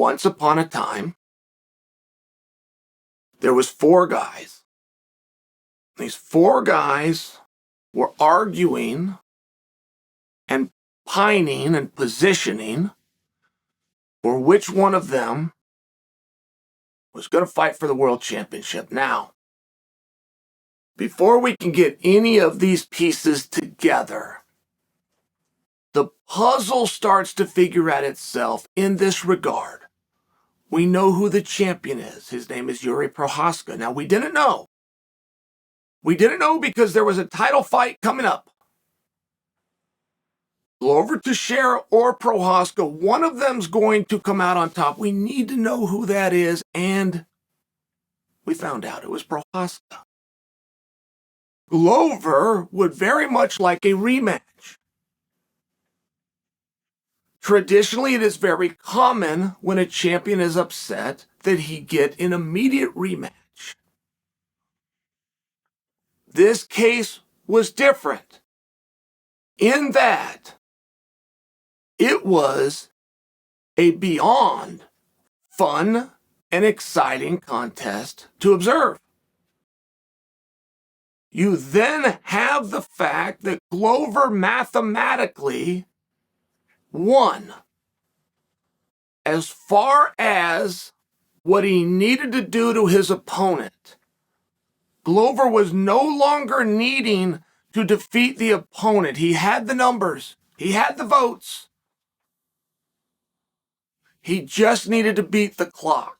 once upon a time, there was 4 guys. These 4 guys were arguing and pining and positioning for which one of them was going to fight for the world championship. Now, before we can get any of these pieces together, the puzzle starts to figure out itself in this regard. We know who the champion is. His name is Yuri Prochazka. Now, we didn't know. We didn't know because there was a title fight coming up. Glover, Teixeira, or Prochazka, one of them's going to come out on top. We need to know who that is, and we found out it was Prochazka. Glover would very much like a rematch. Traditionally, it is very common when a champion is upset that he get an immediate rematch. This case was different in that it was a beyond fun and exciting contest to observe. You then have the fact that Glover mathematically won as far as what he needed to do to his opponent. Glover was no longer needing to defeat the opponent. He had the numbers. He had the votes. He just needed to beat the clock.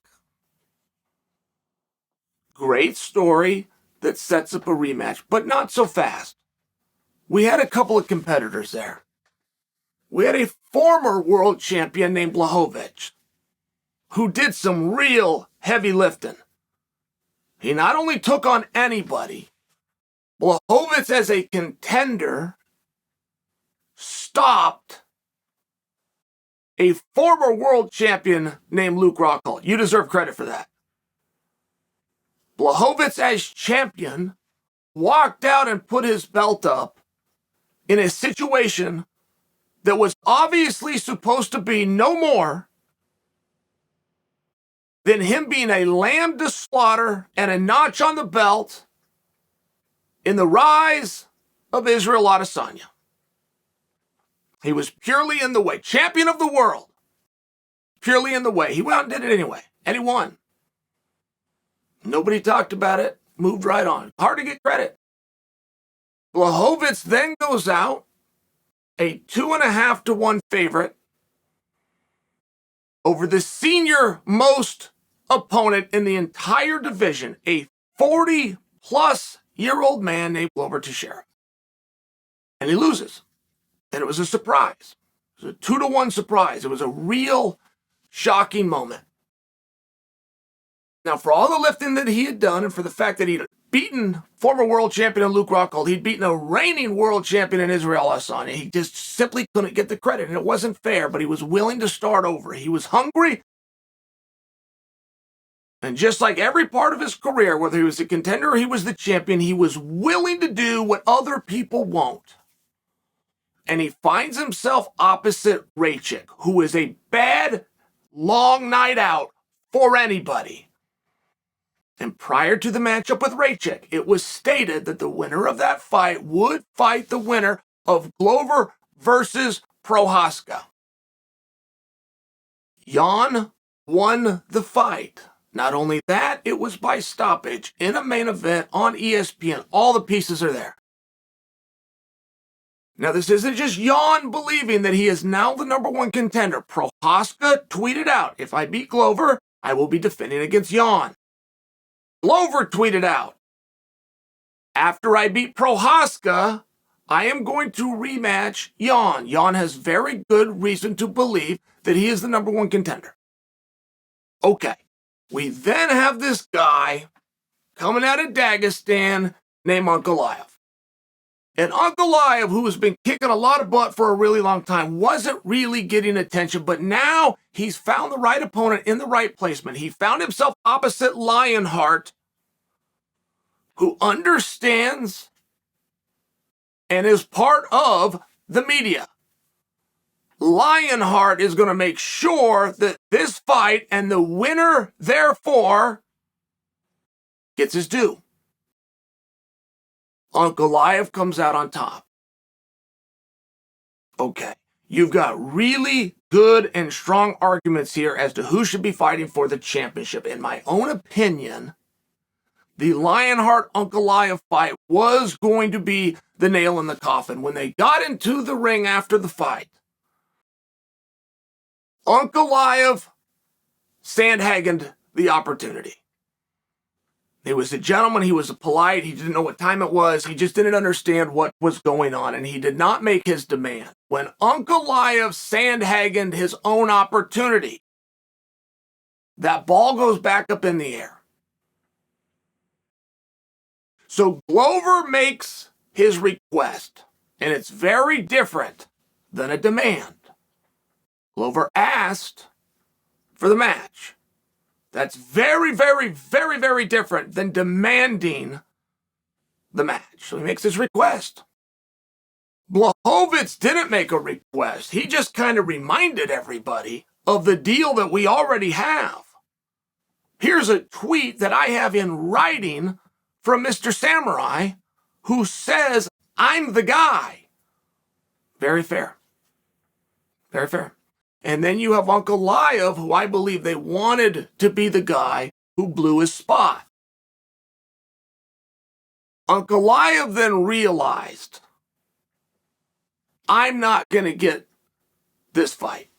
Great story that sets up a rematch, but not so fast. We had a couple of competitors there. We had a former world champion named Blachowicz, who did some real heavy lifting. He not only took on anybody, Blachowicz as a contender stopped a former world champion named Luke Rockhold. You deserve credit for that. Blachowicz as champion walked out and put his belt up in a situation that was obviously supposed to be no more than him being a lamb to slaughter and a notch on the belt in the rise of Israel Adesanya. He was purely in the way. Champion of the world. Purely in the way. He went out and did it anyway. And he won. Nobody talked about it. Moved right on. Hard to get credit. Blachowicz then goes out, a 2.5-to-1 favorite, over the senior most opponent in the entire division, a 40-plus-year-old man named Glover Teixeira. And he loses. And it was a surprise. It was a 2-to-1 surprise. It was a real shocking moment. Now, for all the lifting that he had done and for the fact that he'd beaten former world champion Luke Rockhold, he'd beaten a reigning world champion in Israel Adesanya, he just simply couldn't get the credit. And it wasn't fair, but he was willing to start over. He was hungry. And just like every part of his career, whether he was a contender or he was the champion, he was willing to do what other people won't. And he finds himself opposite Raychik, who is a bad, long night out for anybody. And prior to the matchup with Raychik, it was stated that the winner of that fight would fight the winner of Glover versus Prochazka. Jon won the fight. Not only that, it was by stoppage in a main event on ESPN. All the pieces are there. Now, this isn't just Jon believing that he is now the #1 contender. Prochazka tweeted out, if I beat Glover, I will be defending against Jon. Glover tweeted out, after I beat Prochazka, I am going to rematch Jon. Jon has very good reason to believe that he is the #1 contender. Okay, we then have this guy coming out of Dagestan named Ankalaev. And Ankalaev, who has been kicking a lot of butt for a really long time, wasn't really getting attention, but now he's found the right opponent in the right placement. He found himself opposite Lionheart, who understands and is part of the media. Lionheart is going to make sure that this fight and the winner, therefore, gets his due. Ankalaev comes out on top. Okay, you've got really good and strong arguments here as to who should be fighting for the championship. In my own opinion, the Lionheart-Ankalaev fight was going to be the nail in the coffin. When they got into the ring after the fight, Ankalaev sandhagged the opportunity. He was a gentleman, he was polite, he didn't know what time it was, he just didn't understand what was going on, and he did not make his demand. When Ankalaev sandhagged his own opportunity, that ball goes back up in the air. So Glover makes his request, and it's very different than a demand. Glover asked for the match. That's very, very, very, very different than demanding the match. So he makes his request. Blachowicz didn't make a request. He just kind of reminded everybody of the deal that we already have. Here's a tweet that I have in writing from Mr. Samurai, who says, "I'm the guy." Very fair. Very fair. And then you have Ankalaev, who I believe they wanted to be the guy who blew his spot. Ankalaev then realized, I'm not going to get this fight.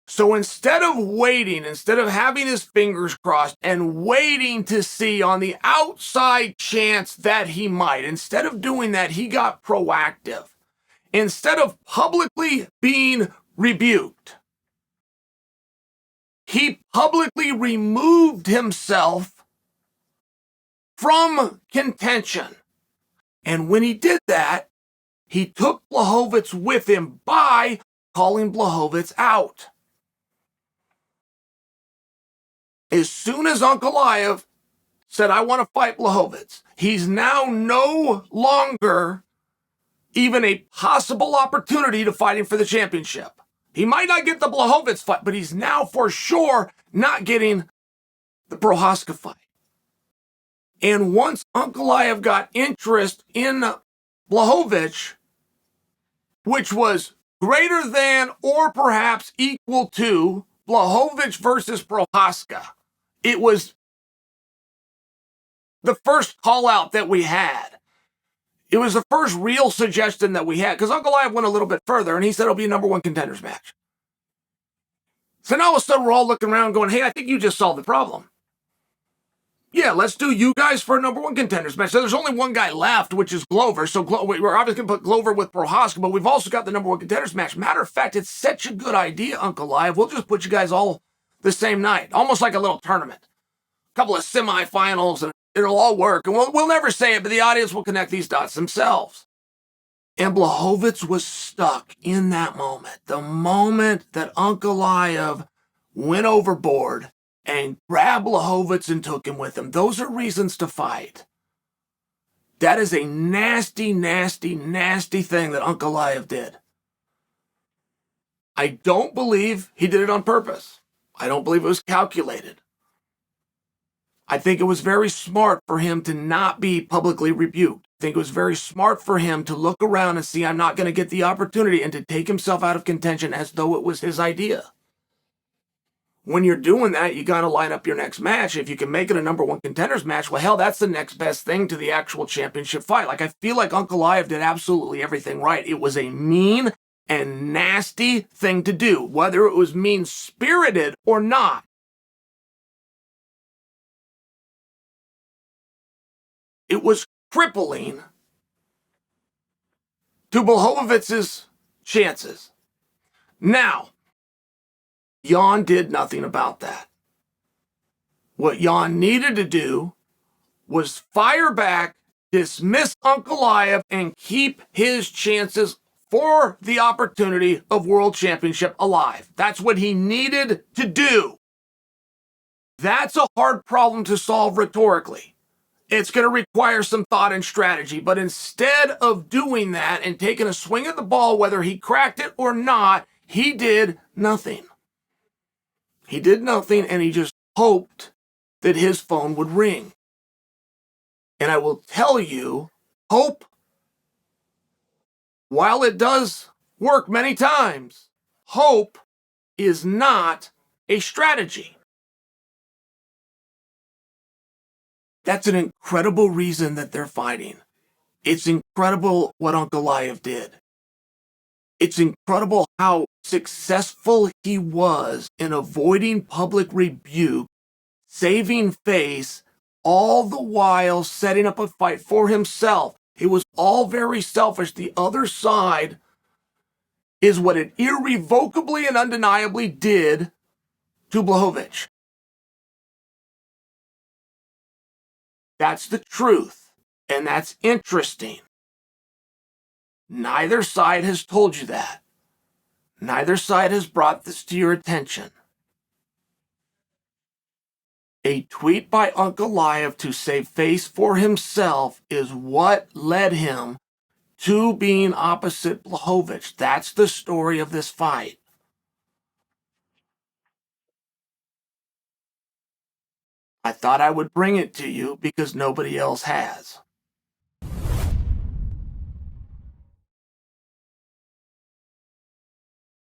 So instead of waiting, instead of having his fingers crossed and waiting to see on the outside chance that he might, instead of doing that, he got proactive. Instead of publicly being rebuked, he publicly removed himself from contention. And when he did that, he took Blachowicz with him by calling Blachowicz out. As soon as Ankalaev said, I want to fight Blachowicz, he's now no longer even a possible opportunity to fight him for the championship. He might not get the Blachowicz fight, but he's now for sure not getting the Prochazka fight. And once Ankalaev got interest in Blachowicz, which was greater than or perhaps equal to Blachowicz versus Prochazka, it was the first call out that we had. It was the first real suggestion that we had, because Ankalaev went a little bit further, and he said it'll be a number one contenders match. So now all of a sudden we're all looking around going, hey, I think you just solved the problem. Yeah, let's do you guys for a number one contenders match. So there's only one guy left, which is Glover. So we're obviously going to put Glover with Prochazka, but we've also got the number one contenders match. Matter of fact, it's such a good idea, Ankalaev. We'll just put you guys all the same night, almost like a little tournament. A couple of semifinals, and it'll all work. And we'll never say it, but the audience will connect these dots themselves. And Blachowicz was stuck in that moment. The moment that Ankalaev went overboard and grabbed Blachowicz and took him with him. Those are reasons to fight. That is a nasty, nasty, nasty thing that Ankalaev did. I don't believe he did it on purpose. I don't believe it was calculated. I think it was very smart for him to not be publicly rebuked. I think it was very smart for him to look around and see, I'm not going to get the opportunity, and to take himself out of contention as though it was his idea. When you're doing that, you got to line up your next match. If you can make it a number one contenders match, well, hell, that's the next best thing to the actual championship fight. Like, I feel like Ankalaev did absolutely everything right. It was a mean and nasty thing to do, whether it was mean-spirited or not. It was crippling to Blachowicz's chances. Now, Jon did nothing about that. What Jon needed to do was fire back, dismiss Ankalaev, and keep his chances for the opportunity of world championship alive. That's what he needed to do. That's a hard problem to solve rhetorically. it's going to require some thought and strategy. But instead of doing that and taking a swing at the ball, whether he cracked it or not, he did nothing. He did nothing, and he just hoped that his phone would ring. And I will tell you, hope, while it does work many times, hope is not a strategy. That's an incredible reason that they're fighting. It's incredible what Ankalaev did. It's incredible how successful he was in avoiding public rebuke, saving face, all the while setting up a fight for himself. It was all very selfish. The other side is what it irrevocably and undeniably did to Blachowicz. That's the truth, and that's interesting. Neither side has told you that. Neither side has brought this to your attention. A tweet by Ankalaev to save face for himself is what led him to being opposite Blachowicz. That's the story of this fight. I thought I would bring it to you because nobody else has.